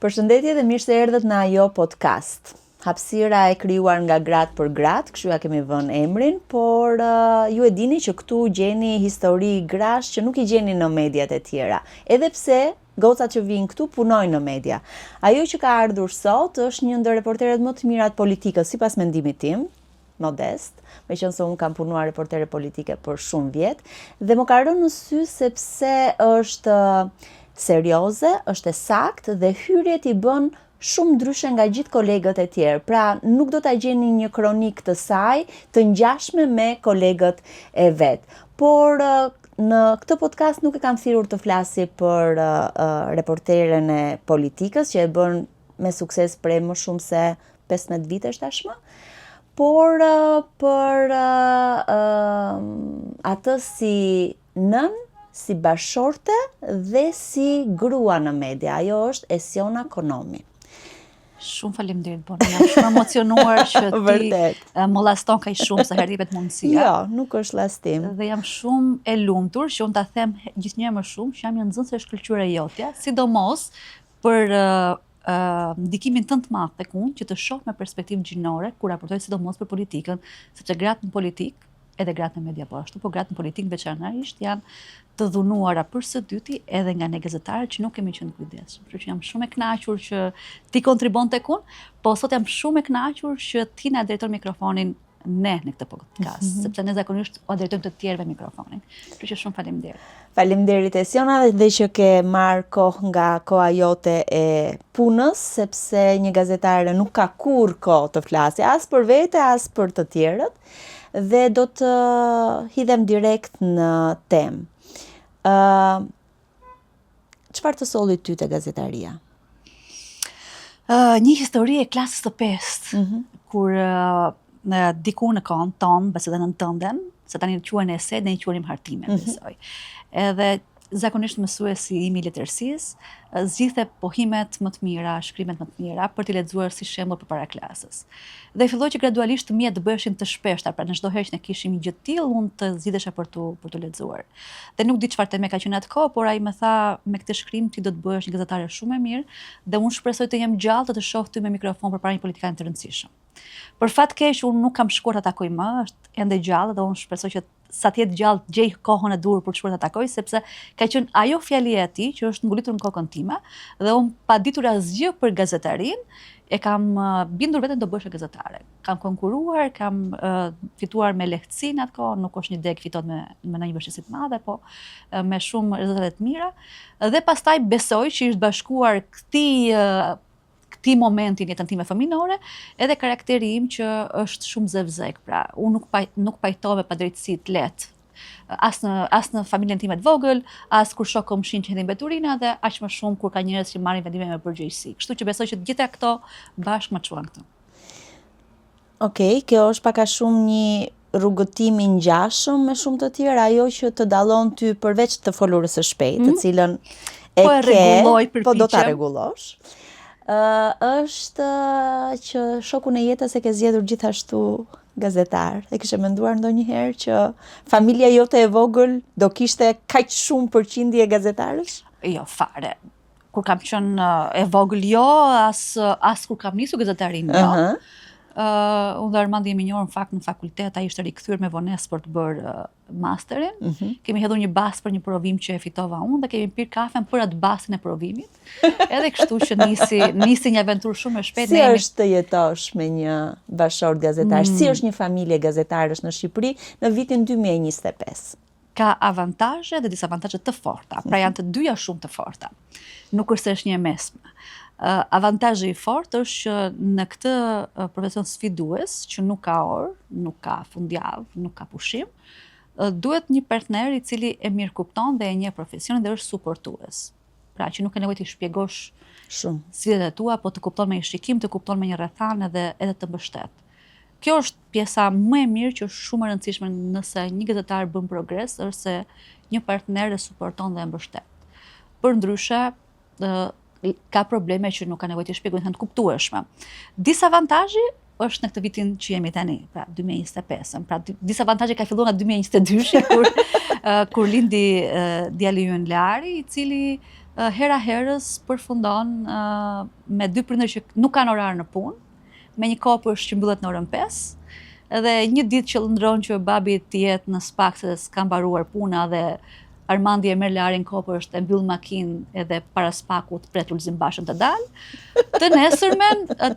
Përshëndetje dhe mirë se erdhët në Ajo podcast. Hapësira e krijuar nga gratë për gratë, kështu ja kemi vënë emrin, por ju e dini që këtu gjeni histori grash që nuk I gjeni në mediat e tjera. Edhe pse gocat që vinë këtu punojnë në media. Ajo që ka ardhur sot është një ndër reporteret më të mirat politikës, sipas mendimit tim, modest, meqense unë kam punuar reportere politike për shumë vjet, dhe më ka rënë në sy sepse është serioze, është e saktë dhe hyrjet I bën shumë ndryshe nga gjithë kolegët e tjerë. Pra, nuk do ta gjeni një kronik të saj të ngjashme me kolegët e vet. Por në këtë podcast nuk e kam thirrur të flasi për reporteren e politikës që e bën me sukses prej më shumë se 15 vitesh tashmë, por për atë si nën, si bashorte dhe si grua në media. Ajo është Esiona Konomi. Shumë faleminderit, po jam shumë emocionuar që ti më laston kaq shumë sa herë jepet mundësia. Jo, nuk është lastim. Dhe jam shumë e lumtur që unë ta them gjithnjëherë më shumë që jam një nxënëse e shkëlqyer e jotja, sidomos për ndikimin tënd të madh tek unë që të shoh me perspektivë gjinore kur raportoj sidomos për politikën, sepse gratë në politikë edhe gratë në media po ashtu, po gratë në politikë veçanërisht janë të dhunuara për së dyti edhe nga ne gazetarët që nuk kemi qenë kujdesshëm. Kështu që jam shumë e kënaqur që ti kontribon tek unë, po sot jam shumë e kënaqur që ti na drejton mikrofonin ne në këtë podcast, sepse ne zakonisht o drejtojmë të tjerëve mikrofonin. Kështu që shumë faleminderit. Faleminderit Esiona dhe që ke marrë kohë nga koha jote e punës, sepse një gazetare nuk ka kurrë kohë të flasë as për vete, as për të tjerët. Dhe do të hidhem direkt në temë. Çfarë të solli ty te gazetaria? Një histori e klasës së 5, kur diku në kohën tonë, besoj në tënden, se tani quhen ese, ne I quajmë hartime, besoj. Edhe zakonisht mësuesi im I letërsisë zgjidhte pohimet më të mira, shkrimet më të mira për t'i lexuar si shembull përpara klasës. Dhe filloi që gradualisht fëmijët të bëheshin të shpeshta, pra në çdo herë që ne kishim një gjë të tillë, unë të zgjidhesha për të lexuar. Dhe nuk di çfarë teme ka qenë atë kohë, por ai më tha, me këtë shkrim ti do të bëhesh një gazetare shumë e mirë, dhe unë shpresoj të jem gjallë të shoh ty me mikrofon përpara një politikan të rëndësishëm. Për fat keq unë nuk kam shkuar ta takoj më, është ende gjallë dhe unë shpresoj që sa të jetë gjallë gjej kohën e dur për të shkuar ta takoj, sepse ka qenë ajo fjalia e tij që është ngolitur në kokën time dhe unë pa ditur asgjë për gazetarinë, e kam bindur veten do bëhesh gazetare. Kam konkuruar, kam fituar me lehtësi në atë kohë, nuk është një deg fiton me ndonjë vështirësi të madhe, po me shumë rezultate të mira. Dhe pastaj besoj që është bashkuar këtij momenti në jetën time fëminore, edhe karakteri im që është shumë zevzek. Pra, unë nuk pajtove pa drejtësi të lehtë. As në familjen time të vogël, as kur shoh komshin që hedhin mbeturina dhe aq më shumë kur ka njerëz që marrin vendime me përgjegjësi. Kështu që besoj që të gjitha këto bashkë më çuan këtu. Okej, kjo është pak a shumë një rrugëtim I ngjashëm me shumë të tjerë, ajo që të dallon ty përveç të folurës së shpejtë, të cilën po do ta rregullosh. Është që shokun e jetës e ke zgjedhur gjithashtu gazetar. E kishe menduar ndonjëherë që familja jote e vogël do kishte kaq shumë përqindje gazetarësh? Jo, fare. Kur kam qenë e vogël jo, as kur kam nisur gazetarinë jo. Unë dhe Armand jemi njohur në fakt në fakultet, ai ishte rikthyer me vonesë për të bërë masterin. Kemi hedhur një bas për një provim që e fitova unë dhe kemi pirë kafen për atë basin e provimit. Edhe kështu që nisi një aventurë shumë e shpejtë. Si është të jetosh me një bashkëshort gazetar? Si është një familje gazetarësh në Shqipëri në vitin 2025? Ka avantazhe dhe disavantazhe të forta. Pra janë të dyja shumë të forta. Nuk është se është një e mesme. Avantazhi I fortë është që në këtë profesion sfidues, që nuk ka orë, nuk ka fundjavë, nuk ka pushim, duhet një partner I cili e mirë kupton dhe e njeh profesionin dhe është suportues. Pra që nuk e nevojë të shpjegosh shumë sfidët e tua, po të kupton me një shikim, të kupton me një rrethanë dhe edhe të mbështet. Kjo është pjesa më e mirë që është shumë e rëndësishme nëse një gazetar bën progres, është se një partner e suporton dhe e mbështet. Përndryshe, ka probleme që nuk ka nevojë të shpjegojnë të kuptueshme. Disavantazhi është në këtë vitin që jemi tani, pra 2025. Pra disavantazhi ka filluar nga 2022 kur lindi djali ynë Lari, I cili hera herës përfundon me dy prindër që nuk kanë orar në punë, me një kopësh që mbyllet në orën 5, edhe një ditë qëllëndron që babi të jetë në spak se s'ka mbaruar puna dhe Armandi e merr Larin kopër, e mbyll makinë edhe para spakut pret Ulzim Bashën të dalë. Të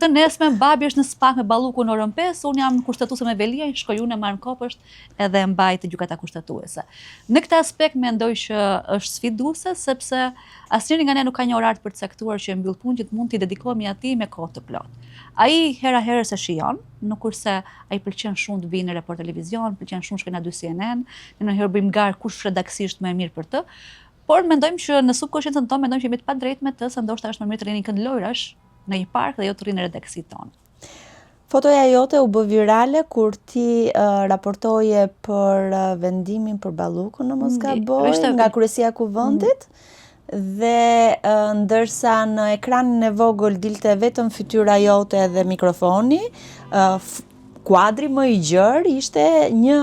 nesërmen babi është në spak me ballukun në orën 5, unë jam kushtetuese me Velia, shkoj unë e marr kopësht edhe e mbaj të gjykata kushtetuese. Në këtë aspekt mendoj që është sfiduese sepse asnjëri nga ne nuk ka një orar të përcaktuar që e mbyll punën që të mund t'i dedikohemi atij me kohë të plotë. Ai hera herës e shijon, nuk kurse ai pëlqen shumë të vinë në report televizion, pëlqen shumë shkojnë në CNN, ne ndonjëherë bëjmë garë kush redaksisht më e mirë për të, por mendojmë që në subkonsciencën tonë mendojmë që jemi të padrejtë me të, se ndoshta është më mirë të rrini kënd lojrash në një park dhe jo të rrinë në redaksit tonë. Fotoja jote u bë virale kur ti raportoje për vendimin për ballukun në mos gaboj nga Kryesia e Kuvendit. Dhe ndërsa në ekranin e vogël dilte vetëm fytyra jote dhe mikrofoni, kuadri më i gjerë ishte një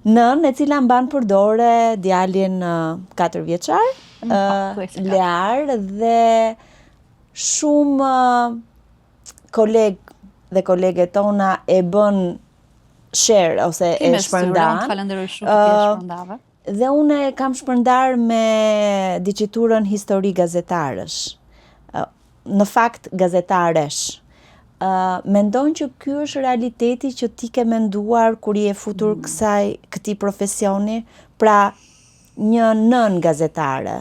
nën e cila mban përdore djalin 4 vjeçar, Lear, dhe shumë kolegë dhe kolege tona e bën share ose e shpërndan. Të falenderoj shumë që e shpërndave. Dhe unë kam shpërndar me diqiturën histori gazetarësh, në fakt gazetaresh. Mendon që ky është realiteti që ti ke menduar kur je futur këtij profesioni, pra një nën gazetare?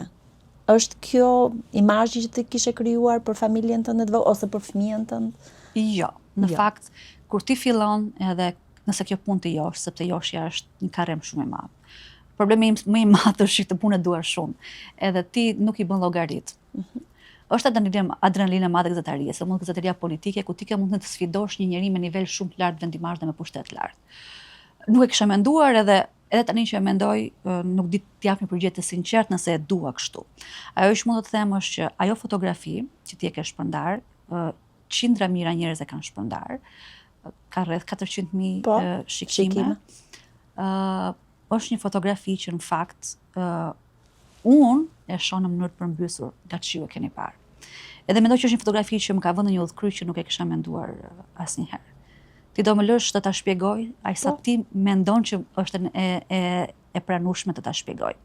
Është kjo imazhi që ti kishe krijuar për familjen tënde ose për fëmijën tënd? Jo, në fakt kur ti fillon edhe nëse kjo punë të josh, sepse joshja është një karrem shumë e madh. Problemi im më i madh është që të punë duar shumë, edhe ti nuk i bën llogarit. Është adrenalina e madhe e gazetarisë, mund gazetaria politike ku ti ke mund të sfidosh një njerëz me nivel shumë të lartë vendimar dhe me pushtet të lartë. Nuk e kisha menduar edhe tani që e mendoj, nuk di të jap një përgjigje të sinqertë nëse e dua kështu. Ajo që mund të them është që ajo fotografi që ti e ke shpërndar, qindra mijëra njerëz e kanë shpërndar, ka rreth 400.000 shikime. Është një fotografi që në fakt unë e shoh në mënyrë të përmbysur nga çiu e keni parë. Edhe mendoj që është një fotografi që më ka vënë në një udhkryq që nuk e kisha menduar asnjëherë. Ti do më lësh të ta shpjegoj, ai sa ti mendon që është e pranueshme të ta shpjegoj.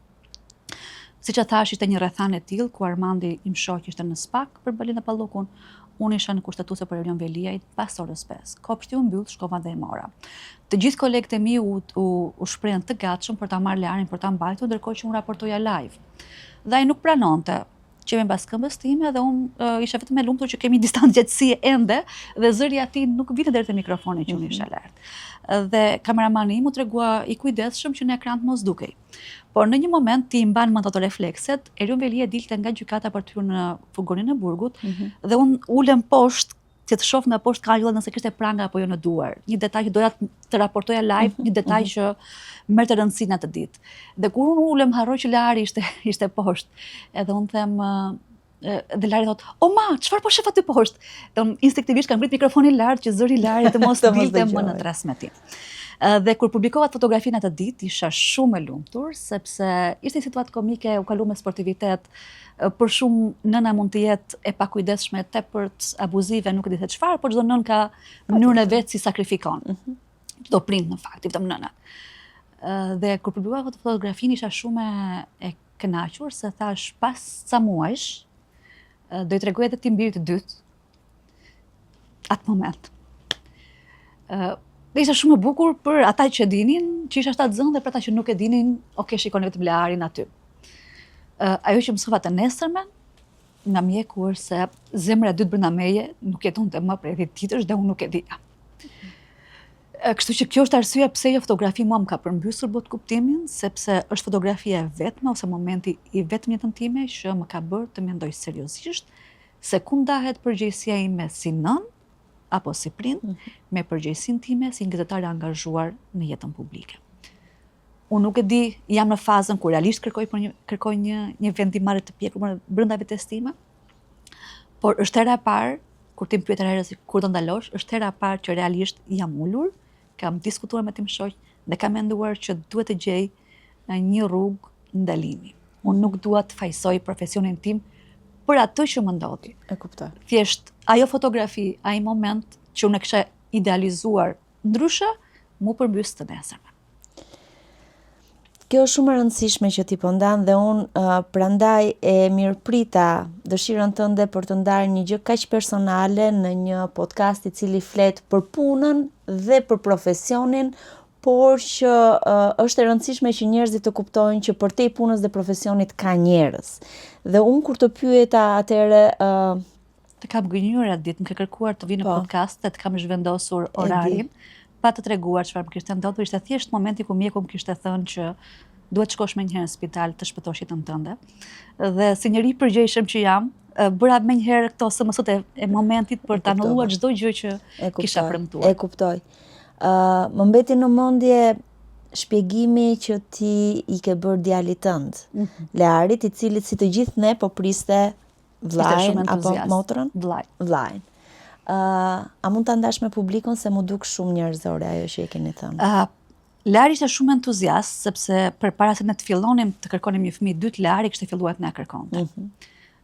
Siç e thash, ishte një rrethanë e tillë ku Armandi im shoq ishte në spak për balin e ballukun. Unë isha në kushtetuese për Elion Veliajt pas orës 5. Kopshti u mbyll, shkova dhe e mora. Të gjithë kolegët e mi u shprehen të gatshëm për ta marrë Larin, për ta mbajtur, ndërkohë që unë raportoja live. Dhe ai nuk pranonte që me mbas këmbës time dhe unë isha vetëm e lumtur që kemi distancë gjatësie ende dhe zëri ati nuk vinte deri te mikrofoni që unë isha lart. Dhe kameramani im u tregua i kujdesshëm që në ekran të mos dukej. Por në një moment ti mban mend ato reflekset, Elion Velia dilte nga gjykata për të hyrë në furgonin e burgut dhe unë ulem poshtë që të shoh nga poshtë kaljulla nëse kishte pranga apo jo në duar. Një detaj që doja të raportoja live, një detaj që merrte rëndësinë atë ditë. Dhe kur unë ulem harroj që Lari ishte poshtë. Edhe unë them dhe Lari thot: "O ma, çfarë po shef aty poshtë?" Dhe unë instinktivisht kam ngrit mikrofonin lart që zëri i Larit të mos dilte më në transmetim. Dhe kur publikova fotografinë atë ditë, isha shumë e lumtur sepse ishte një situatë komike, u kalu me sportivitet. Për shumë nëna mund të jetë e pakujdesshme, tepërt abuzive, nuk e di se çfarë, por çdo nën ka mënyrën e vet si sakrifikon. Çdo prind në fakt, vetëm nënat. Dhe kur publikova fotografinë isha shumë e kënaqur se thash pas ca muajsh do i tregoj edhe timbirit të dytë atë moment. Dhe isha shumë e bukur për ata që dinin, që isha shtatë zënë, dhe për ata që nuk e dinin, shikoni vetëm Larin aty. Ajo që mësova të nesërmen nga mjeku është se zemra e dytë brenda meje nuk jetonte më prej 10 ditësh dhe unë nuk e dija. Kështu që kjo është arsyeja pse jo fotografi mua më ka përmbysur bot kuptimin, sepse është fotografia e vetme ose momenti i vetëm jetën time që më ka bërë të mendoj seriozisht se ku ndahet përgjegjësia ime si nën apo si prind me përgjegjësinë time si një gazetare angazhuar në jetën publike. Unë nuk e di, jam në fazën kur realisht kërkoj një vendimmarrje të pjekur brenda vetes time, por është hera e parë, kur ti më pyet herës kur do ndalosh, është hera e parë që realisht jam ulur, kam diskutuar me tim shoq dhe kam menduar që duhet të gjej një rrugë ndalimi. Unë nuk dua të fajsoj profesionin tim për atë që më ndodhi. E kuptoj. Thjesht, ajo fotografi, ai moment që unë e kisha idealizuar ndryshe, mu përmbys të nesërme. Kjo është shumë e rëndësishme që ti po ndan dhe unë prandaj e mirëprita dëshirën tënde për të ndarë një gjë kaq personale në një podcast i cili flet për punën dhe për profesionin, por që është e rëndësishme që njerëzit të kuptojnë që përtej punës dhe profesionit ka njerëz. Dhe unë kur të pyeta atëherë të kam gënjur atë ditë, më ke kërkuar të vi në podcast dhe të kam zhvendosur orarin, pa të treguar çfarë më kishte ndodhur, ishte thjesht momenti ku mjeku më kishte thënë që duhet shkosh me njëherë në spital të shpëtosh jetën tënde. Dhe si njëri përgjegjshëm që jam, bëra me njëherë këto SMS-ut e momentit për të anulluar çdo gjë që kisha premtuar. E kuptoj. Më mbeti në mendje shpjegimi që ti i ke bërë djalit tënd, Learit, i cili si të gjithë ne po priste vllajën apo motrën? Vllajën. A mund ta ndash me publikun se mu duk shumë njerëzore ajo që i keni thënë? Lari ishte shumë entuziast, sepse përpara se ne të fillonim të kërkonim një fëmijë dytë, Lari kishte filluar të na kërkonte.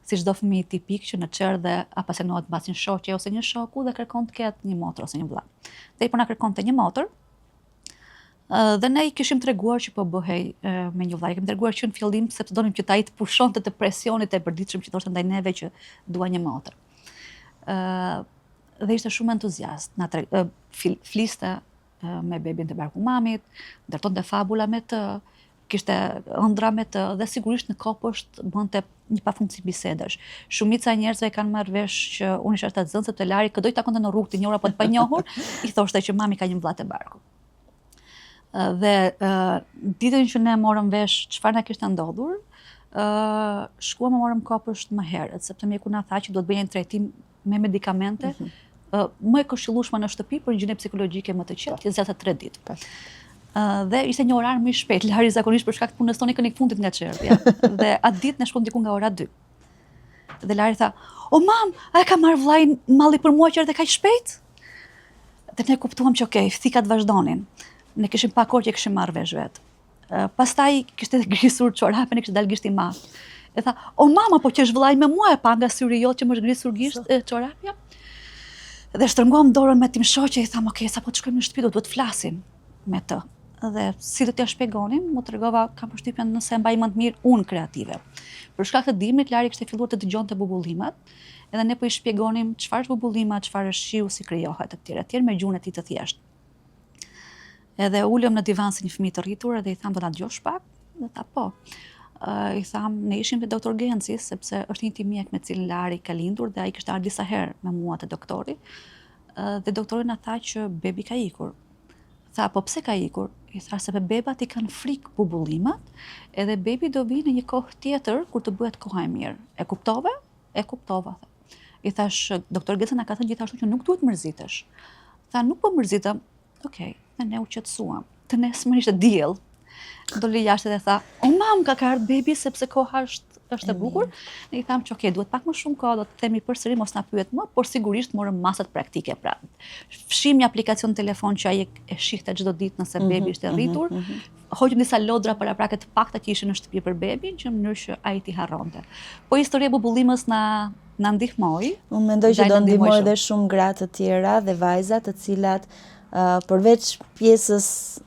Si çdo fëmijë tipik që në çerë dhe apasionohet mbas një shoqe ose një shoku dhe kërkon të ketë një motër ose një vëlla. Dhe i po na kërkonte një motër. Dhe ne i kishim treguar që po bëhej me një vëlla. I kemi treguar që në fillim sepse donim që ai të pushonte të presionit e përditshëm që thoshte ndaj neve që dua një motër. Dhe ishte shumë entuziast. Na fliste me bebin të barku mamit, ndërtonte fabula me të, kishte ëndra me të dhe sigurisht në kopësht bënte një pafundësi bisedash. Shumica e njerëzve kanë marrë vesh që unë isha shtatzënëse të Lari, këdo i takonte në rrugë të njohur apo të panjohur, i thoshte që mami ka një vëlla të barku. Dhe ditën që ne morëm vesh çfarë na kishte ndodhur, shkuam e morëm kopësht më herët, sepse mjeku na tha që duhet bëjë një trajtim me medikamente, më e këshillueshme në shtëpi për gjendje psikologjike më të qetë, që zgjat 3 ditë. Dhe ishte një orar më i shpejt, Lari zakonisht për shkak të punës tonë kënik fundit nga çerdhja. Dhe atë ditë ne shkon diku nga ora 2. Dhe Lari tha: "O mam, a e ka marrë vllai malli për mua që erdhe kaq shpejt?" Dhe ne kuptuam që okay, thikat vazhdonin. Ne kishim pa kohë që kishim marrë vesh vet. Pastaj kishte grisur çorapin e kishte dalë gisht i madh. E tha: "O mama, po që është vllai me mua, e pa nga syri jot që më është grisur gisht çorapja?" Dhe shtrënguam dorën me tim shoqe, i tham, okay, sa po të shkojmë në shtëpi, do të flasim me të. Dhe si do t'ja shpjegonim, mu tregova, kam përshtypjen nëse mbaj më të mirë unë kreative. Për shkak të dimrit, Lari kishte filluar të dëgjonte bubullimat, edhe ne po i shpjegonim çfarë është bubullimat, çfarë është shiu, si krijohet etj. Me gjuhën e tij të thjeshtë. Edhe ulëm në divan si një fëmijë të rritur dhe i tham, do ta dëgjosh pak? Dhe tha po. I tham, ne ishim te doktor Genci, sepse është një timjek me cilin Lari ka lindur dhe ai kishte ardhur disa herë me mua te doktori. Dhe doktori na tha që bebi ka ikur. Tha, po pse ka ikur? I tha, se bebat i kanë frikë bubullimat, edhe bebi do vi në një kohë tjetër kur të bëhet koha e mirë. E kuptove? E kuptova. I thash, doktor Genci na ka thënë gjithashtu që nuk duhet mërzitesh. Tha, nuk po mërzitem. Okej, dhe ne u qetësuam. Të nesër ishte diell. Doli jashtë dhe tha, o mam, ka ardhur bebi sepse koha është e bukur. Ne i tham që okay, duhet pak më shumë kohë, do të themi përsëri mos na pyet më, por sigurisht morëm masat praktike pra. Fshim një aplikacion në telefon që ai e shihte çdo ditë nëse bebi ishte rritur. Hoqëm disa lodra paraprake të pakta që ishin në shtëpi për bebin, që në mënyrë që ai t'i harronte. Po historia e bubullimës na ndihmoi. Unë mendoj që do ndihmoj edhe shumë gra të tjera dhe vajza të cilat përveç pjesës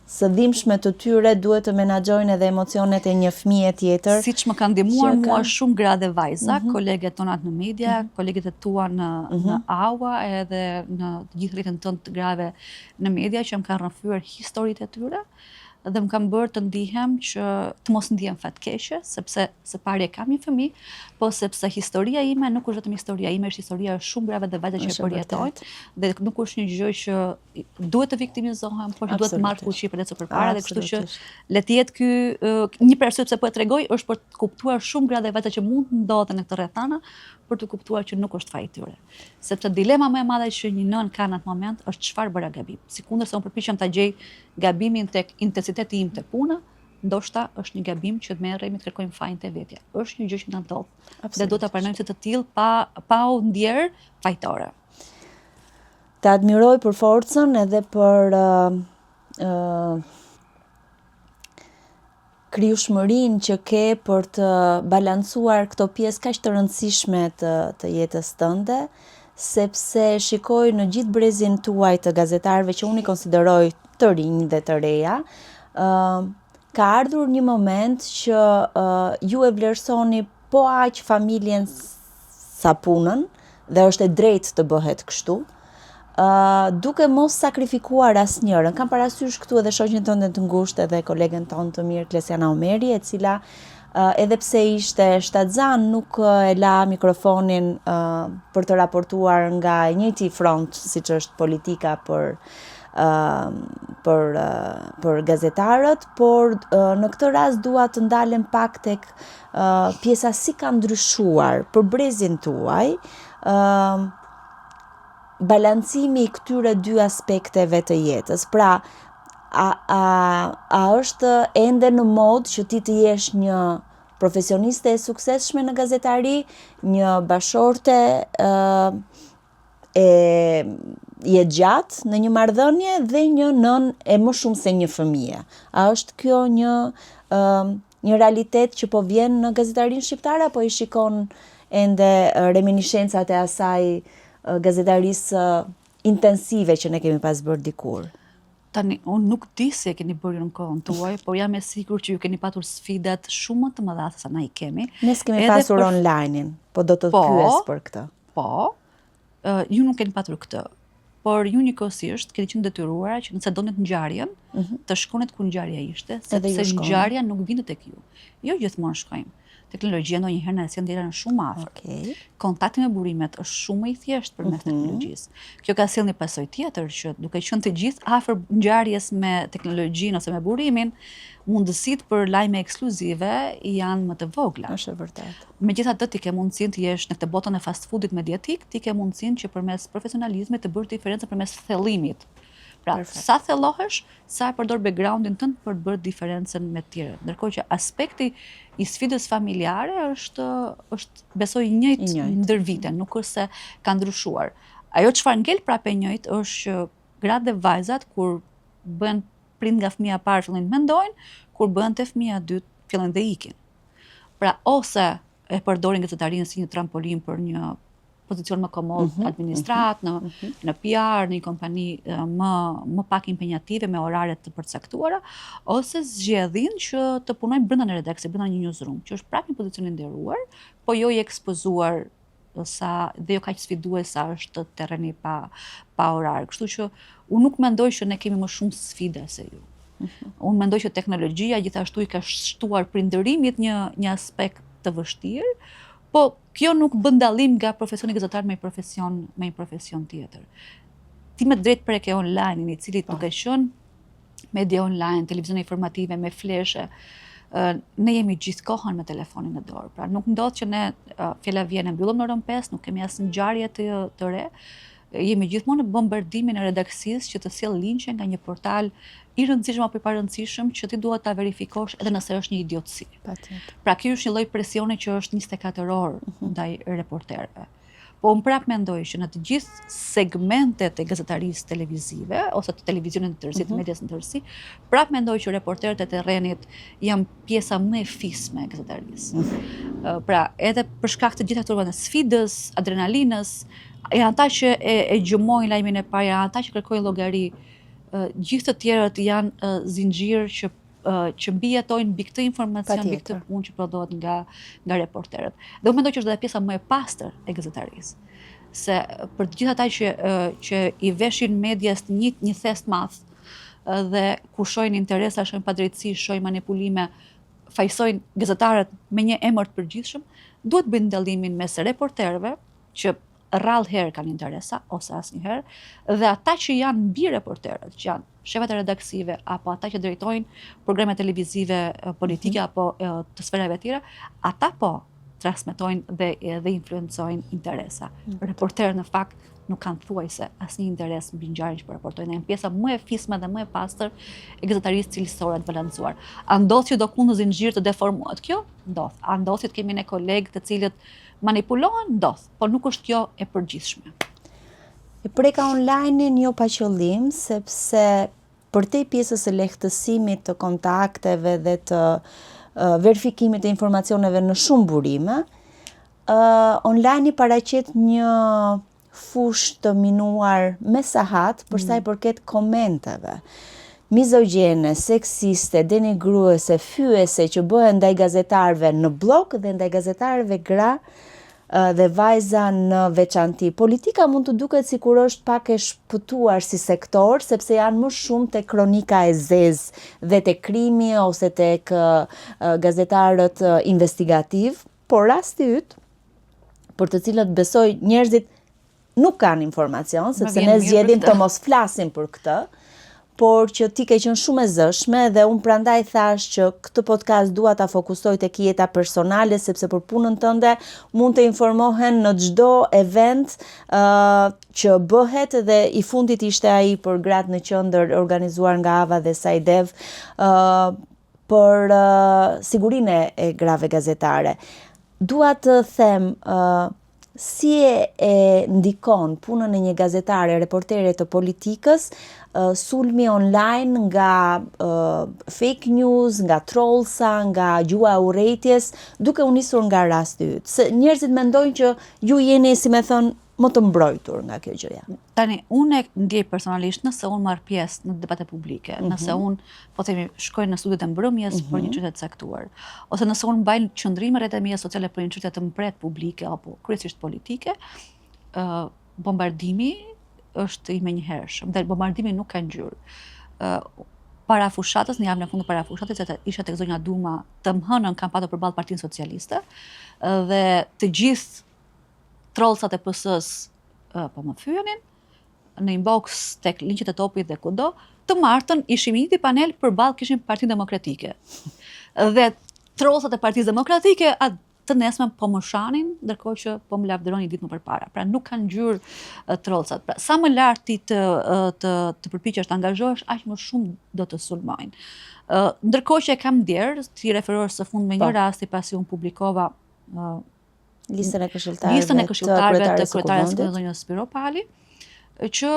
së dhimbshme të tyre duhet të menaxhojnë edhe emocionet e një fëmije tjetër. Siç më kanë ndihmuar mua shumë gra dhe vajza, koleget tona në media, koleget e tua në AUA edhe në të gjithë rrjetin tënd të grave në media që më kanë rrëfyer historitë e tyre dhe më kanë bërë të ndihem që të mos ndihem fatkeqe, sepse së pari e kam një fëmijë, po sepse historia ime nuk është vetëm historia ime, është historia e shumë grave dhe vajza që e përjetojnë, dhe nuk është një gjë që duhet të viktimizohem, por duhet të marrë fuqi për të përpara, dhe kështu që le të jetë ky një arsye pse po e tregoj është për të kuptuar shumë gra dhe vajza që mund të ndodhen në këtë rrethana, për të kuptuar që nuk është faji tyre. Sepse dilema më e madhe që një nën ka në atë moment është çfarë bëra gabim. Sikundërse unë përpiqem ta gjej gabimin tek intensiteti im te puna, ndoshta është një gabim që të merremi të kërkojmë fajin te vetja. Është një gjë që na ndodh. Dhe do ta pranojmë se të tillë pa u ndjer fajtore. Të admiroj për forcën edhe për krijueshmërinë që ke për të balancuar këto pjesë kaq të rëndësishme të jetës tënde, sepse shikoj në gjithë brezin tuaj të gazetarëve që unë i konsideroj të rinj dhe të reja, ka ardhur një moment që ju e vlerësoni po aq familjen sa punën, dhe është e drejtë të bëhet kështu, duke mos sakrifikuar asnjërin. Kam parasysh këtu edhe shoqen tënde të ngushtë edhe kolegen tonë të mirë Klesiana Omeri, e cila edhe pse ishte shtatzan nuk e la mikrofonin për të raportuar nga e njëjti front, siç është politika për gazetarët, por në këtë rast dua të ndalem pak tek pjesa si ka ndryshuar për brezin tuaj, balancimi i këtyre dy aspekteve të jetës. Pra, a është ende në modë që ti të jesh një profesioniste e suksesshme në gazetari, një bashorte e jetëgjatë në një marrëdhënie dhe një nën e më shumë se një fëmijë. A është kjo një realitet që po vjen në gazetarinë shqiptare, apo i shikon ende reminiscencat e asaj gazetarisë intensive që ne kemi pas bërë dikur? Tani, unë nuk di se keni bërë në kohën tuaj, por jam e sigurt që ju keni patur sfidat shumë më të mëdha se sa na i kemi. Ne s'kemi pasur online-in, po do të pyes për këtë. Po, ju nuk keni patur këtë, por ju njëkohësisht keni qenë detyruara që nëse donit ngjarjen, të shkonet ku ngjarja ishte, sepse ngjarja nuk vinte tek ju. Jo gjithmonë shkojmë. Teknologjia ndonjëherë na sjell deri në shumë afër. Kontakti me burimet është shumë më i thjeshtë përmes teknologjisë. Kjo ka sjellë një pasojë tjetër që duke qenë të gjithë afër ngjarjes me teknologjinë ose me burimin, mundësitë për lajme ekskluzive janë më të vogla. Është e vërtetë. Megjithatë, ti ke mundësinë të jesh në këtë botën e fast foodit mediatik, ti ke mundësinë që përmes profesionalizmit të bësh diferencën përmes thellimit. Pra, sa thellohesh, sa e përdor backgroundin tënd për të bërë diferencën me të tjerët. Ndërkohë që aspekti i sfidës familjare është besoj i njëjtë ndër vite, nuk është se ka ndryshuar. Ajo çfarë ngel prapë e njëjtë është që gratë dhe vajzat kur bëhen prind nga fëmia e parë fillojnë mendojnë, kur bëhen te fëmia e dytë fillojnë dhe ikin. Pra, ose e përdorin gazetarinë si një trampolin për një pozicion më komod administrat, në PR, në një kompani më pak impenjative me orare të përcaktuara, ose zgjedhin që të punojnë brenda në redaksi, brenda një newsroom, që është prapë një pozicion i nderuar, po jo i ekspozuar dhe jo kaq sfidues sa është terreni pa orar. Kështu që unë nuk mendoj që ne kemi më shumë sfida se ju. Unë mendoj që teknologjia gjithashtu i ka shtuar prindërimit një aspekt të vështirë, po kjo nuk bën dallim nga profesioni gazetar me një profesion tjetër. Ti me drejt prek e online-in, i cili duke qenë media online, televizione informative me fleshe, ne jemi gjithkohën me telefonin në dorë. Pra nuk ndodh që ne fjala vjen e mbyllëm në orën 5, nuk kemi asnjë ngjarje të re. Jemi gjithmonë në bombardimin e redaksisë që të sjell linqe nga një portal i rëndësishëm apo i parëndësishëm që ti duhet ta verifikosh edhe nëse është një idiotësi. Pra ky është një lloj presioni që është 24 orë ndaj reporterëve. Po unë prapë mendoj që në të gjithë segmentet e gazetarisë televizive ose të televizionit në tërësi, të medias në tërësi, prapë mendoj që reporterët e terrenit janë pjesa më e fisme e gazetarisë. Pra, edhe për shkak të gjitha këtyre sfidës, adrenalinës, janë ata që e gjumojnë lajmin e parë, janë ata që kërkojnë llogari. Gjithë të tjerët janë zinxhir që mbijetojnë mbi këtë informacion, mbi këtë punë që prodhohet nga reporterët. Dhe unë mendoj që është edhe pjesa më e pastër e gazetarisë. Se për të gjithë ata që i veshin medias një thes madh dhe ku shohin interesa, shohin padrejtësi, shohin manipulime, fajsojnë gazetarët me një emër të përgjithshëm, duhet bëjnë dallimin mes reporterëve që rrallë herë kanë interesa, ose asnjëherë, dhe ata që janë mbi reporterët, që janë shefat e redaksive, apo ata që drejtojnë programe televizive, politike, apo të sferave tjera, ata po transmetojnë dhe influencojnë interesa. Reporterët në fakt nuk kanë thuajse asnjë interes mbi ngjarjen që po raportojnë. Janë pjesa më e fisme dhe më e pastër e gazetarisë cilësore të balancuar. A ndodh që do kundë zinxhir të deformohet kjo? Ndodh. A ndodh që kemi ne kolegë të cilët manipulohen? Ndodh, por nuk është kjo e përgjithshme. E preka online-in jo pa qëllim, sepse përtej pjesës së lehtësimit të kontakteve dhe të verifikimit të informacioneve në shumë burime, online i paraqet një fushë të minuar me sahat për sa i përket komenteve mizogjene, seksiste, denigruese, fyese që bëhen ndaj gazetarëve në blog dhe ndaj gazetarëve gra dhe vajza në veçanti. Politika mund të duket sikur është pak e shpëtuar si sektor, sepse janë më shumë tek kronika e zezë dhe tek krimi ose tek gazetarët investigativ, por rasti yt, për të cilët besoj njerëzit nuk kanë informacion, sepse ne zgjedhim të mos flasim për këtë, por që ti ke qenë shumë e zëshme dhe unë prandaj thash që këtë podcast dua ta fokusoj tek jeta personale, sepse për punën tënde mund të informohen në çdo event që bëhet, dhe i fundit ishte ai për gratë në qendër organizuar nga Ava dhe Sajdev për sigurinë e grave gazetare. Dua të them si e ndikon punën e një gazetare, reportere të politikës, sulmi online nga fake news, nga trollsa, nga gjua e urrëties, duke u nisur nga rasti yt. Se njerëzit mendojnë që ju jeni, si më thon, më të mbrojtur nga kjo gjëja. Tani, unë e ndjej personalisht nëse unë marr pjesë në debate publike, nëse unë, po themi, shkoj në studiet e mbrëmjes për një çështje të caktuar, ose nëse unë mbaj qëndrime rreth e mia sociale për një çështje të mpret publike apo kryesisht politike, bombardimi është i menjëhershëm, dhe bombardimi nuk ka ngjyrë. Para fushatës, në javën e fundit para fushatës, isha tek zonja Duma, të mhënën kam patur përballë Partinë Socialiste, dhe të gjithë trollsat e PS-s po më thyenin në inbox tek linqet e Topit dhe kudo, të martën ishim një njëjti panel përballë kishim Partinë Demokratike. Dhe trollsat e Partisë Demokratike të nesme po më shanin, ndërkohë që po më lavdëronin ditë më përpara. Pra nuk kanë ngjyrë trollsat. Pra sa më lart ti të përpiqesh të angazhohesh, aq më shumë do të sulmojnë. Ndërkohë që e kam ndjer, ti referohesh së fund me një rasti pasi unë publikova listën e këshilltarëve të kryetares së zonjës Spiro Pali, që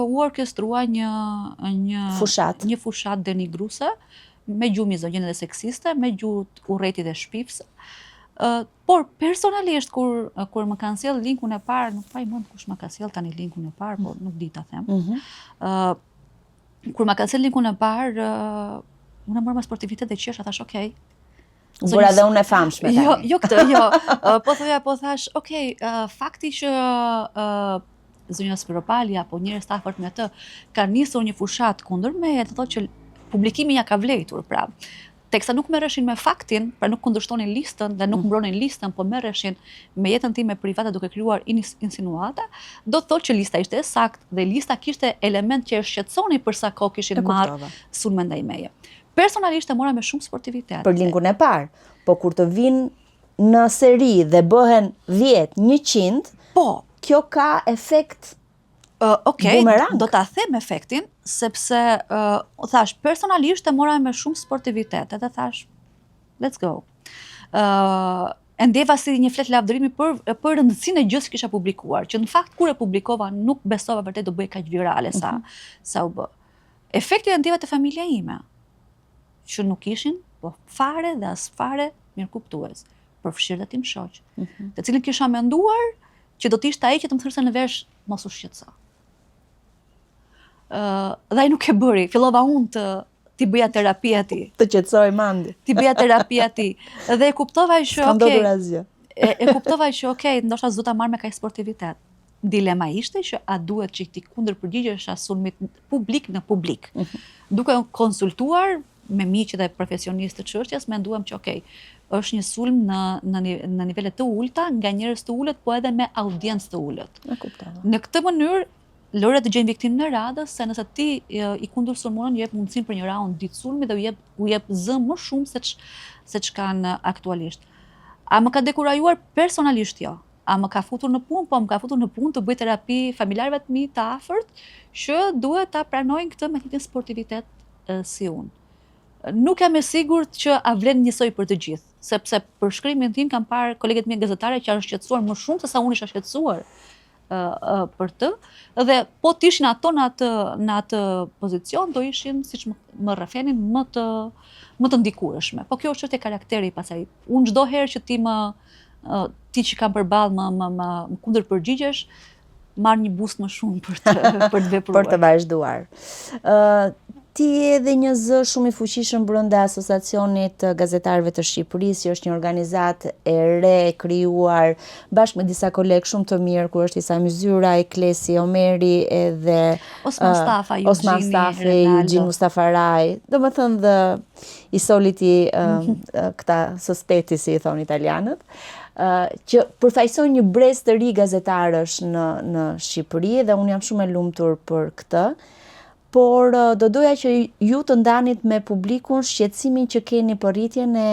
u orkestrua një fushat denigruese me gjuhë mizogjene dhe seksiste, me gjuhë urrëti dhe shpifse. Por personalisht kur më kanë sjell linkun e parë, nuk pa i mend kush më ka sjell tani linkun e parë, por nuk di ta them. Kur më kanë sjell linkun e parë, unë mora me sportivitet dhe qesha, thash okay. U bëra dhe unë e famshme tani. Jo këtë, jo. Po thash, okay, fakti që zonja Spiropali apo njerëz të afërt me të kanë nisur një fushat kundër meje, do thotë që publikimi ja ka vlejtur, pra. Teksa nuk merreshin me faktin, pra nuk kundërshtonin listën dhe nuk mbronin listën, po merreshin me jetën time private duke krijuar insinuata, do të thotë që lista ishte e saktë dhe lista kishte element që e shqetësonin për sa kohë kishin marrë sulme ndaj meje. Personalisht e mora me shumë sportivitet. Për linkun e parë, po kur të vinë në seri dhe bëhen 10, 100, po, kjo ka efekt okay, bumerang. Do ta them efektin, sepse thash personalisht e mora me shumë sportivitet, edhe thash let's go. Ndjeva si një flet lavdërimi për rëndësinë e gjës që kisha publikuar, që në fakt kur e publikova nuk besova vërtet do bëj kaq virale sa u bë. Efekti e ndjeva te familja ime, që nuk ishin, po fare dhe as fare mirëkuptues, përfshirë dhe tim shoq, të cilin kisha menduar që do të ishte ai që të më thërse në vesh mos u shqetëso. Dhe ai nuk e bëri, fillova unë ti bëja terapia ti. Të qetësoj mandi. Ti bëja terapia ti. Dhe e kuptova që okay. E kuptova që okay, ndoshta s'do ta marr me kaq sportivitet. Dilema ishte që a duhet që ti kundër përgjigjesh sulmit publik në publik. Duke konsultuar me miqët dhe profesionistë të çështjes, menduam që okay, është një sulm në nivele të ulta, nga njerëz të ulët, po edhe me audiencë të ulët. Në këtë mënyrë, lore të gjejnë viktimin e radhës, se nëse ti i kundër sulmuron, jep mundësinë për një raund ditë sulmi dhe u jep zë më shumë se ç'kan aktualisht. A më ka dekurajuar personalisht jo? A më ka futur në punë? Po më ka futur në punë të bëj terapi familjarëve të mi të afërt, që duhet ta pranojnë këtë me një sportivitet si unë. Nuk jam e sigurt që a vlen njësoj për të gjithë, sepse për shkrimin tim kam parë kolegët mi gazetare që janë shqetësuar më shumë se sa unë isha shqetësuar. për të, dhe po të ishin ato në atë pozicion, do ishin, siç më rrafenin, më të ndikueshme. Po kjo është e karakteri pasaj. Unë çdo herë që ti që kam përballë më kundër përgjigjesh, marr një boost më shumë për të vepruar. Për të vazhduar. Ti je edhe një zë shumë i fuqishëm brenda Asociacionit të Gazetarëve të Shqipërisë, që është një organizatë e re krijuar bashkë me disa kolegë shumë të mirë, ku është Isa Myzyra, Klesi Omeri edhe Osman Stafa, Eugjinë Mustafaraj, domethënë dhe i soliti këta sospeti, si i thonë italianët, që përfaqësojnë një brez të ri gazetarësh në Shqipëri, dhe unë jam shumë e lumtur për këtë. Por do doja që ju të ndanit me publikun shqetësimin që keni për rritjen e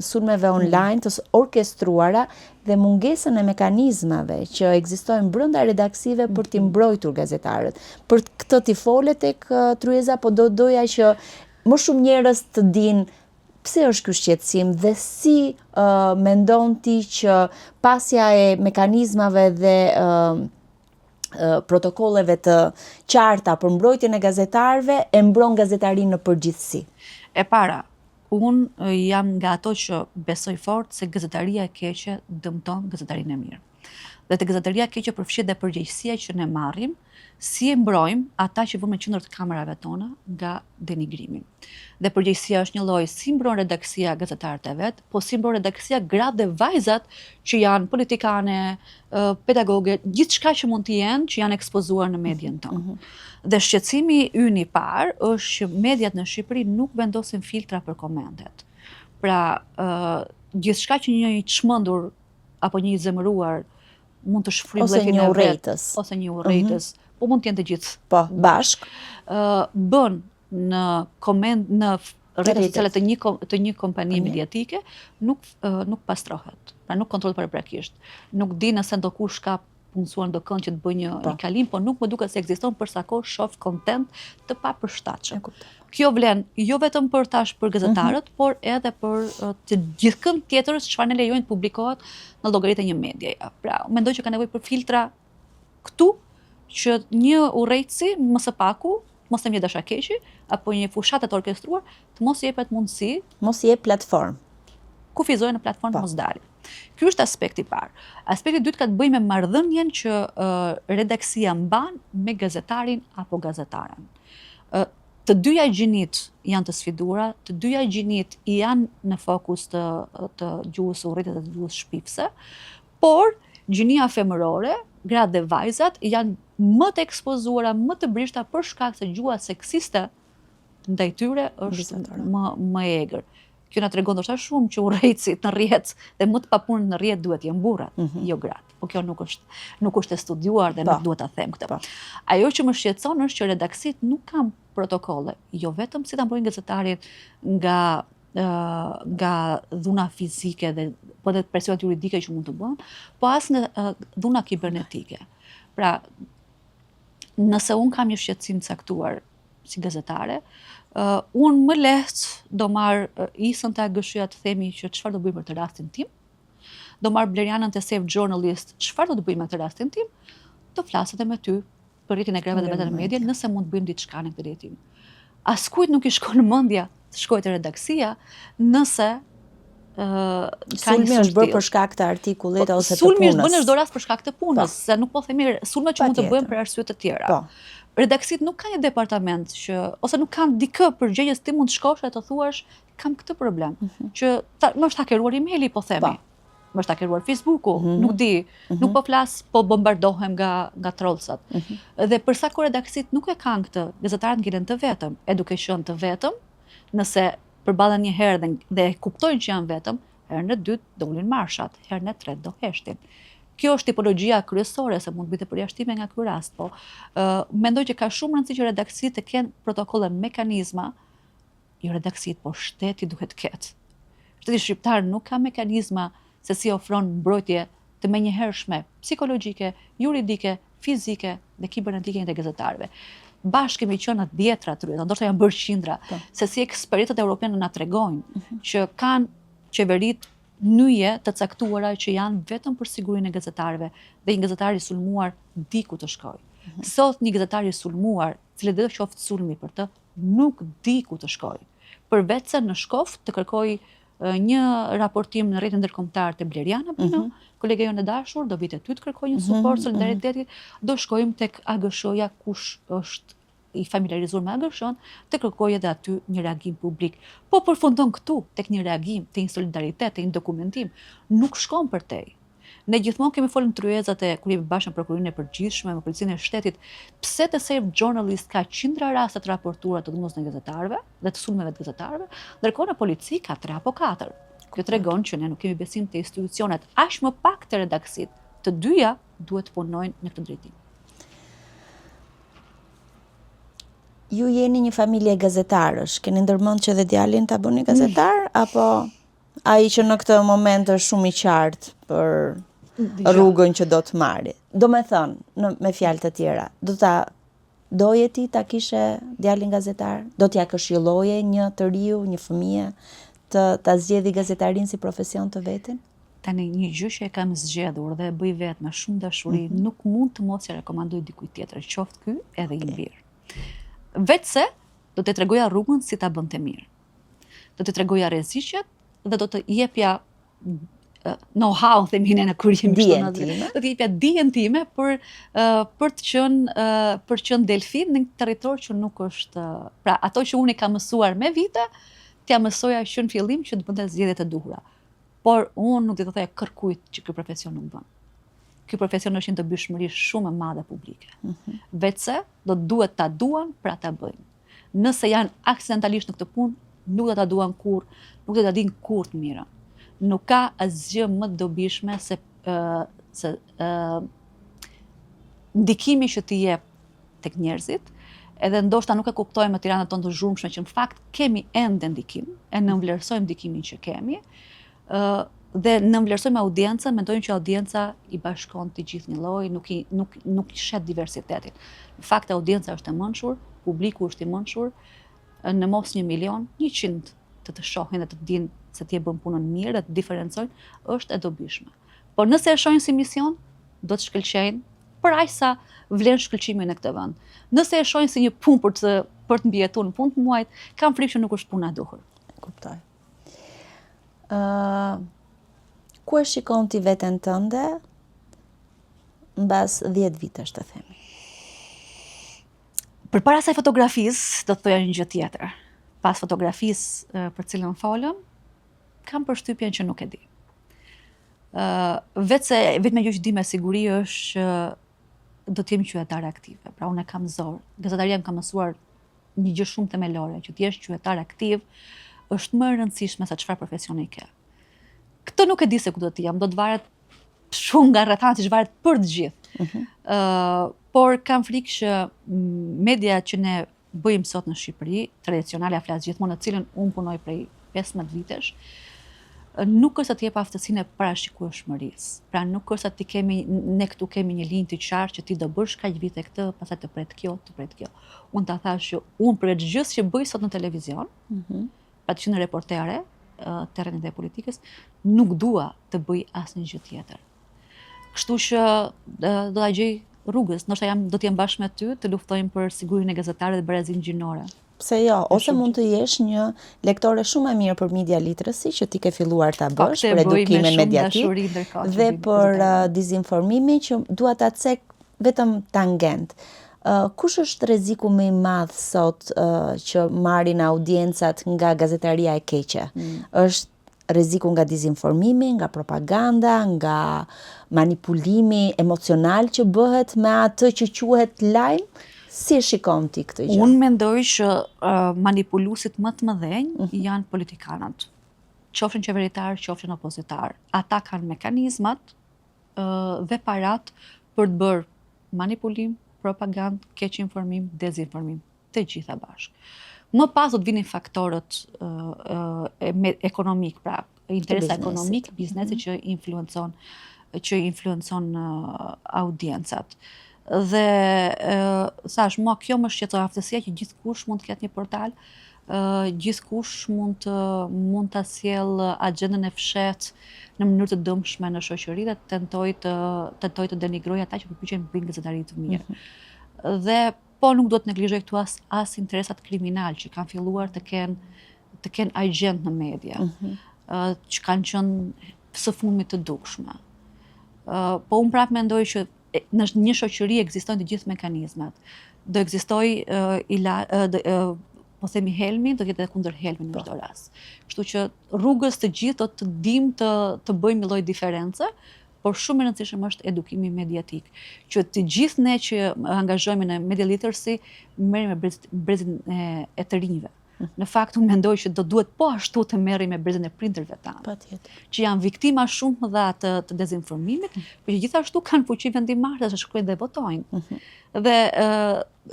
sulmeve online të orkestruara dhe mungesën e mekanizmave që ekzistojnë brenda redaksive për t'i mbrojtur gazetarët. Për këtë t'i folet tek Tryeza, po do doja që më shumë njerëz të dinë pse është ky shqetësim dhe si mendon ti që pasja e mekanizmave dhe protokolleve të qarta për mbrojtjen e gazetarëve e mbron gazetarinë në përgjithësi. E para, unë jam nga ato që besoj fort se gazetaria e keqe dëmton gazetarinë e mirë. Dhe te gazetaria e keqe përfshihet dhe përgjegjësia që ne marrim, si e mbrojmë ata që vëmë në qendër të kamerave tona nga denigrimi. Dhe përgjegjësia është një lloj si mbron redaksia gazetarët e vet, po si mbron redaksia gratë dhe vajzat që janë politikane, pedagoge, gjithçka që mund të jenë që janë ekspozuar në medien tonë. Dhe shqetësimi ynë i parë është që mediat në Shqipëri nuk vendosin filtra për komentet. Pra, gjithçka që një i çmendur apo një i zemëruar mund të shfrytëzë ose një urrejtës, po mund të jenë të gjithë. Po, bashk. Bën në rrjetet sociale të një kompani mediatike nuk pastrohet. Pra nuk kontrollohet paraprakisht. Nuk di nëse ndokush ka punësuar ndo kënd që të bëjë një kalim, po nuk më duket se ekziston për sa kohë shoh content të papërshtatshëm. Kjo vlen jo vetëm për për gazetarët, por edhe për të gjithkund tjetër çfarë ne lejojnë të publikohet në llogaritë e një medieje. Pra, mendoj që ka nevojë për filtra këtu që një urrejtësi më së paku, mos e një dashakeqi, apo një fushatë të orkestruar, të mos jepet mundësi, mos jep platformë. Kufizojnë në platformë mos dalin. Ky është aspekti i parë. Aspekti i dytë ka të bëjë me marrëdhënien që redaksia mban me gazetarin apo gazetaren. Të dyja gjinit janë të sfiduara, të dyja gjinit janë në fokus të gjuhës urrejtëse dhe të gjuhës shpifse, por gjinia femërore, gratë dhe vajzat, janë më të ekspozuara, më të brishta për shkak se gjuha seksiste ndaj tyre është më e egër. Kjo na tregon ndoshta shumë që urrejtësit në rrjet dhe më të papunët në rrjet duhet jenë burrat, jo gratë. Po kjo nuk është e studiuar dhe nuk duhet ta them këtë. Ajo që më shqetëson është që redaksit nuk kanë protokolle, jo vetëm si ta mbrojnë gazetarin nga dhuna fizike dhe po edhe presionet juridike që mund të bëhen, po as nga dhuna kibernetike. Pra, nëse unë kam një shqetësim caktuar si gazetare, unë më lehtë do marr Isën të AGSH-ja të themi që çfarë do bëjmë për të rastin tim, do marr Blerianën të Safe Journalist, çfarë do të bëjmë me të rastin tim, do flas edhe me ty për rritjen e grevave dhe vetën e media, nëse mund të bëjmë diçka në këtë drejtim. Askujt nuk i shkon në mendja të shkojë te redaksia nëse sulmi është bërë për shkak të artikullit ose të punës. Sulmi është bërë në çdo rast për shkak të punës, se nuk po themi sulmet që mund të bëhen për arsye të tjera. Redaksit nuk kanë një departament ose nuk kanë dikë përgjegjës ti mund të shkosh e të thuash kam këtë problem, që më është hakeruar emaili, po themi. Më është hakeruar Facebooku, nuk di, nuk po flas, po bombardohem nga trollsat. Dhe përsa kur redaksit nuk e kanë këtë, gazetarët ngelen të vetëm, duke qenë të vetëm, nëse përballen një herë dhe kuptojnë që janë vetëm, herën e dytë do ulin marshat, herën e tretë do heshtin. Kjo është tipologjia kryesore, se mund të bëjë përjashtime nga ky rast, po mendoj që ka shumë rëndësi që redaksit të kenë protokolle, mekanizma, jo redaksit, po shteti duhet të ketë. Shteti shqiptar nuk ka mekanizma se si ofron mbrojtje të menjëhershme, psikologjike, juridike, fizike dhe kibernetike të gazetarëve. Bashkë kemi qenë në 10 Tryeza, ndoshta janë bërë qindra, se si eksperiencat europiane na tregojnë që kanë qeveritë nyje të caktuara që janë vetëm për sigurinë e gazetarëve dhe një gazetar i sulmuar di ku të shkojë. Sot një gazetar i sulmuar, cili do të qoftë sulmi për të, nuk di ku të shkojë. Përveç se në Shkoft të kërkoj një raportim në rrjetin ndërkombëtar të Bleriana Bino, kolega jonë e dashur, do vitë ty të kërkoj një suport solidariteti, do shkojmë tek AGSH-ja, kush është i familiarizuar me AGSH-n, të kërkoj edhe aty një reagim publik. Po përfundon këtu tek një reagim, te një solidaritet, te një dokumentim, nuk shkon për tej. Ne gjithmonë kemi folën tryezat e kur jemi bashkë në prokurorinë e përgjithshme, me policinë e shtetit, pse të Save Journalist ka qindra raste të raportuara të dëmos në gazetarëve dhe të sulmeve të gazetarëve, ndërkohë në polici ka 3 apo 4. Kjo tregon që ne nuk kemi besim te institucionet, aq më pak te redaksit. Të dyja duhet të punojnë në këtë drejtim. Ju jeni një familje gazetarësh, keni ndërmend që dhe djalin ta bëni gazetar, apo ai që në këtë moment është shumë i qartë për rrugën që do të marri? Do me thënë, me fjalë të tjera, doje ti ta kishe djalin gazetar? Do t'ja këshilloje një të riu, një fëmijë, ta zgjedhë gazetarin si profesion të vetin? Tani një gjë që e kam zgjedhur dhe e bëj vetë me shumë dashuri, nuk mund të mos ja rekomandoj dikujt tjetër, qoftë ky edhe i lirë. Vetëse do të tregoja rrugën si ta bënte mirë. Do të tregoja rreziqet dhe do të jepja know-how, themi ne në kur jemi do të jepja dijen time për të qenë delfin në një territor që nuk është, pra ato që unë i kam mësuar me vite, t'ja mësoja që në fillim që të bënte zgjedhjet e duhura. Por unë nuk do të thoya kërkujt që ky profesion nuk bën. Ky profesion është një dobishmëri shumë e madhe publike. Vetëse do duhet ta duan, pra ta bëjnë. Nëse janë aksidentalisht në këtë punë, nuk do ta duan kurrë, nuk do ta dinë kurrë të mirën. Nuk ka asgjë më të dobishme se ndikimi që ti jep tek njerëzit, edhe ndoshta nuk e kuptojmë në Tiranën tonë të zhurmshme që në fakt kemi ende ndikim, e nënvlerësojmë ndikimin që kemi, dhe nënvlerësojmë audiencën, mendojmë që audienca i bashkon të gjithë një lloj, nuk i shet diversitetin. Në fakt audienca është e mençur, publiku është i mençur, në mos 1 milion, 100 të shohin dhe të dinë se ti e bën punën mirë dhe të diferencojnë, është e dobishme. Por nëse e shohin si mision, do të shkëlqejnë për aq sa vlen shkëlqimi në këtë vend. Nëse e shohin si një punë për të mbijetuar në punë të muajit, kam frikë që nuk është puna e duhur. Kuptoj. Ku e shikon ti veten tënde mbas 10 vitesh, të themi? Përpara asaj fotografisë, do të thoya një gjë tjetër. Pas fotografisë për cilën folëm, kam përshtypjen që nuk e di. Vetëm gjë që di me siguri është që do të jem qytetare aktive. Pra unë kam zor. Gazetaria më ka mësuar një gjë shumë themelore, që ti jesh qytetar aktiv është më e rëndësishme se çfarë profesioni ke. Këtë nuk e di se ku do të jam, do të varet shumë nga rrethanat, siç varet për të gjithë. Por kam frikë që media që ne bëjmë sot në Shqipëri, tradicionale, flas gjithmonë, në cilën unë punoj prej 15 vitesh, nuk është të jep aftësinë e parashikueshmërisë. Pra nuk është se ne këtu kemi një linjë të qartë që ti do bësh kaq vite këtë, pastaj të pret kjo, të pret kjo. Unë ta thash që unë për çdo gjë që bëj sot në televizion, pa të qenë reportere, terrenit e politikës, nuk dua të bëj asnjë gjë tjetër. Kështu që do ta gjej rrugës, ndoshta do të jem bashkë me ty të luftojmë për sigurinë e gazetarëve dhe barazinë gjinore. Pse jo, ose mund të jesh një lektore shumë e mirë për media literacy, që ti ke filluar ta bësh për edukimin mediatik dhe për dizinformimin, që dua ta cek vetëm tangent. Kush është rreziku më i madh sot që marrin audiencat nga gazetaria e keqe? Është rreziku nga dizinformimi, nga propaganda, nga manipulimi emocional që bëhet me atë që quhet lajm? Si e shikon ti këtë gjë? Unë mendoj që manipuluesit më të mëdhenj janë politikanët. Qofshin qeveritar, qofshin opozitar. Ata kanë mekanizmat dhe parat për të bërë manipulim, propagandë, keq informim, dezinformim, të gjitha bashkë. Më pas do të vinin faktorët ekonomik, pra interesa ekonomik, biznesi që influencon audiencat. Dhe thash, mua kjo më shqetëson, aftësia që gjithkush mund të ketë një portal, Gjithkush mund ta sjell agjendën e fshehtë në mënyrë të dëmshme në shoqëri dhe tentoj të denigrojë ata që përpiqen të bëjnë gazetari të mirë. Dhe po nuk duhet neglizhoj këtu as interesat kriminal që kanë filluar të kenë agjend në media, që kanë qenë së fundmit të dukshme. Po unë prapë mendoj që në një shoqëri ekzistojnë të gjithë mekanizmat. Do ekzistojë po themi helmi, do jetë edhe kundër helmi në çdo rast. Kështu që rrugës të gjithë do të dim të bëjmë një lloj diference, por shumë e rëndësishme është edukimi mediatik, që të gjithë ne që angazhohemi në media literacy merrem me brezin e të rinjve. Në fakt unë mendoj që do duhet po ashtu të merrem me brezin e prindërve tanë. Patjetër. Që janë viktima shumë të mëdha të dezinformimit, por që gjithashtu kanë fuqi vendimare që shkruajnë dhe votojnë. Dhe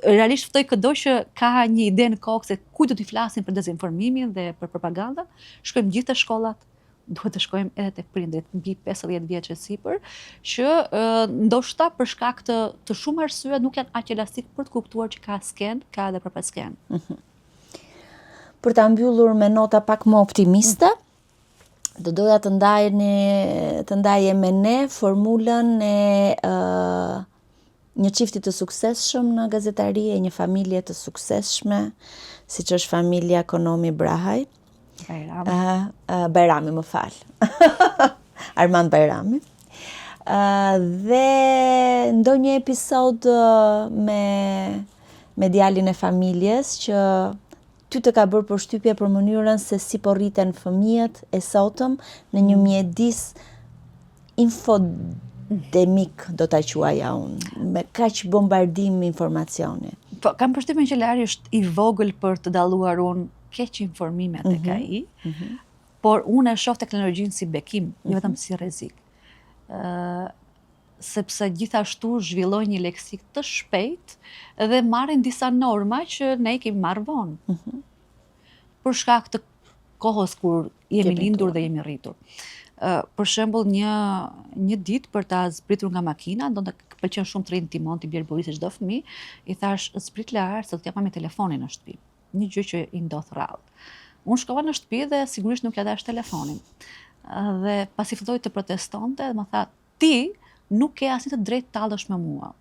realisht ftoj çdo që ka një ide në kokë se kujt do t'i flasin për dezinformimin dhe për propagandën, shkojmë gjithë te shkollat, duhet të shkojmë edhe te prindrit mbi 50 vjeç e sipër, që ndoshta për shkak të shumë arsyeve nuk janë aq elastik për të kuptuar që ka sken, ka edhe propagandë. Për ta mbyllur me nota pak më optimiste, do doja të ndaje me ne formulën e një çifti të suksesshëm në gazetari, e një familje të suksesshme, siç është familja Konomi Brahaj. Bajrami, më fal. Armand Bajrami. Dhe ndonjë episod me djalin e familjes që ty të ka bërë përshtypje për mënyrën se si po rriten fëmijët e sotëm në një mjedis infodemik, do ta quaja unë, me kaq bombardim informacioni. Po, kam përshtypjen që Lari është i vogël për të dalluar unë keq informime tek ai, por unë e shoh teknologjinë si bekim, jo vetëm si rrezik. Sepse gjithashtu zhvillojnë një leksik të shpejt dhe marrin disa norma që ne i kemi marrë vonë. Për shkak të kohës kur jemi lindur dhe jemi rritur. Për shembull, një ditë për ta zbritur nga makina, do të pëlqen shumë të rrinë timon të bjerë burri si çdo fëmijë, i thash zbrit lar se do të jap me telefonin në shtëpi. Një gjë që i ndodh rrallë. Unë shkova në shtëpi dhe sigurisht nuk ja dash telefonin. Dhe pasi filloi të protestonte, më tha, ti nuk ke asnjë të drejtë tallesh me mua.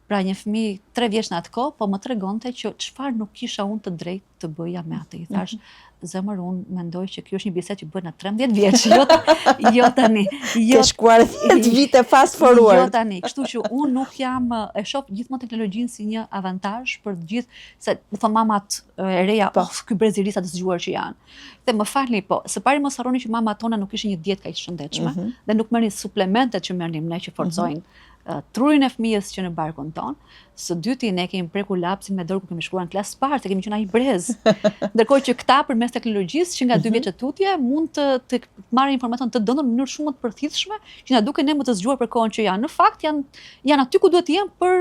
Pra një fëmijë 3 vjeç në atë kohë, po më tregonte që çfarë nuk kisha unë të drejtë të bëja me atë. I thash, zemër, unë mendoj që kjo është një bisedë që bëhet në 13 vjeç, jo tani. Ke shkuar 10 vite fast forward. Jo tani, kështu që unë nuk jam, e shoh gjithmonë teknologjinë si një avantazh për të gjithë, se më thon mamat e reja, ky breziri sa të zgjuar që janë. Dhe më falni, po, së pari mos harroni që mamat tona nuk ishin një dietë kaq shëndetshme dhe nuk merrin suplementet që merrim ne që forcojnë trurin e fëmijës që në barkun ton. Së dyti ne kemi prekur lapsin me dorë kur kemi shkuar në klasë parë, se kemi qenë ai brez. Ndërkohë që këta përmes teknologjisë që nga 2 vjeç e tutje mund të marrin informacion të dhënur në mënyrë shumë të përthithshme, që na duken ne më të zgjuar për kohën që janë. Në fakt janë aty ku duhet të jenë për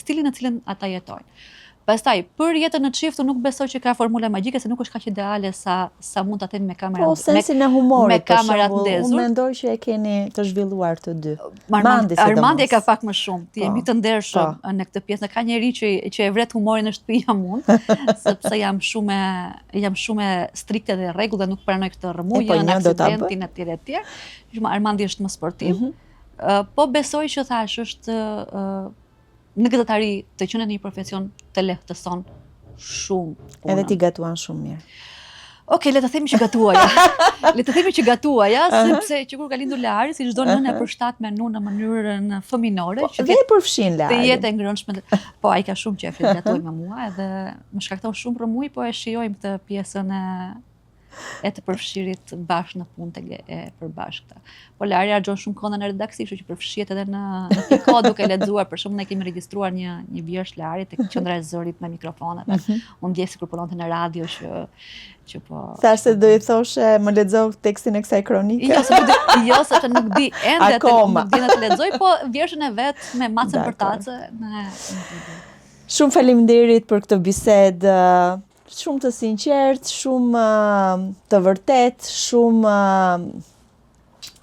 stilin në cilin ata jetojnë. Pastaj, për jetën në çift nuk besoj që ka formula magjike, se nuk është kaq ideale sa mund ta themi me kamerat. Po, sensin e humorit, me kamerat ndezur. Unë mendoj që e keni të zhvilluar të dy. Armandi ka pak më shumë. Ti jemi të ndershëm në këtë pjesë. Ka njëri që e vret humorin në shtëpi jam unë, sepse jam shumë strikte dhe rregull dhe nuk pranoj këtë rrëmujën, aksidentin etj. Armandi është më sportiv. Po besoj që thash është në gazetari të qenë në një profesion të lehtëson shumë. Edhe ti gatuan shumë mirë. Okej, le të themi që gatuaja. Sepse që kur ka lindur Lari, si çdo nënë e përshtat me nu në mënyrën fëminore, që dhe e përfshin Lari. Të jetë e ngrënshme. Po ai ka shumë qejf të gatoj me mua edhe më shkakton shumë rrëmuj, po e shijojmë këtë pjesën e të përfshirit bashkë në punë e përbashkëta. Po Lari harxhon shumë kohë në redaksi, kështu që përfshihet edhe në piko duke lexuar. Për shembull, ne kemi regjistruar një vjersh Lari tek qendra e zërit me mikrofonat. Unë ndjej sikur punonte në radio që po. Thash se do i thoshe më lexo tekstin e kësaj kronike. Jo, sepse nuk di ende të lexoj, po vjershën e vet me macën për tace. Shumë faleminderit për këtë bisedë. Shumë të sinqert, shumë të vërtet, shumë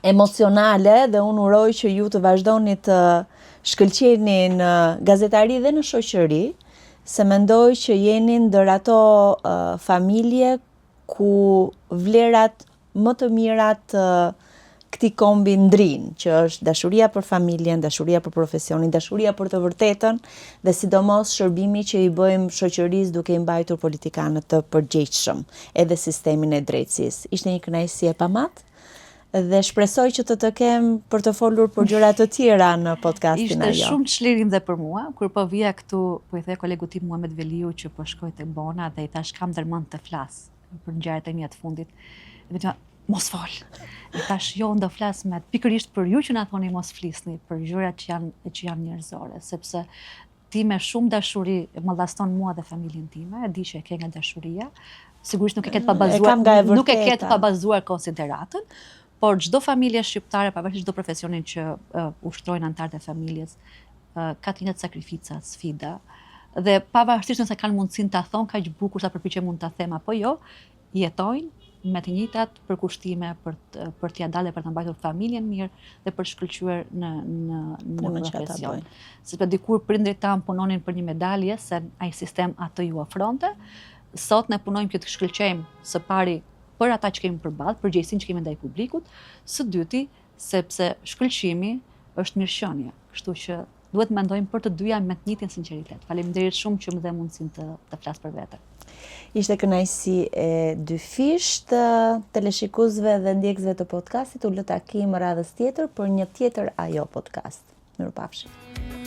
emocionale dhe unë uroj që ju të vazhdoni të shkëlqeni në gazetari dhe në shoqëri se mendoj që jeni ndër ato familje ku vlerat më të mira të këtij kombi ndrin, që është dashuria për familjen, dashuria për profesionin, dashuria për të vërtetën dhe sidomos shërbimi që i bëjmë shoqërisë duke i mbajtur politikanët të përgjegjshëm, edhe sistemin e drejtësisë. Ishte një kënaqësi e pamatë dhe shpresoj që të kem për të folur për gjëra të tjera në podcastin ajo. Ishte shumë çlirim dhe për mua, kur po vija këtu, po i the kolegu tim Muhamet Veliu që po shkoj tek Bona dhe i thash kam ndërmend të flas për ngjarjet e mia të fundit. Dhe më thua, mos fol. I thash jo, ndo flas me pikërisht për ju që na thoni mos flisni, për gjërat që janë njerëzore, sepse ti me shumë dashuri më laston mua dhe familjen time, e di që e ke nga dashuria, sigurisht nuk e ke të pabazuar konsideratën, por çdo familje shqiptare, pavarësisht çdo profesionin që ushtrojnë anëtarët e familjes, ka të njëjtat sakrifica, sfida, dhe pavarësisht nëse kanë mundësinë ta thonë kaq bukur sa përpiqem mund ta them apo jo, jetojnë me të njëjtat përkushtime për t'ia dalë për të mbajtur familjen mirë dhe për të shkëlqyer në profesion. Sepse dikur prindrit tan punonin për një medalje se ai sistem atë ju ofronte. Sot ne punojmë që të shkëlqejmë së pari për ata që kemi përballë, përgjegjësinë që kemi ndaj publikut, së dyti sepse shkëlqimi është mirëqenie. Kështu që duhet mendojmë për të dyja me të njëjtin sinqeritet. Faleminderit shumë që më dhe mundësinë të flas për veten. Ishte kënaqësi e dyfisht teleshikuesve dhe ndjekësve të podcastit. U lë takim radhës tjetër për një tjetër ajo podcast. Mirupafshim.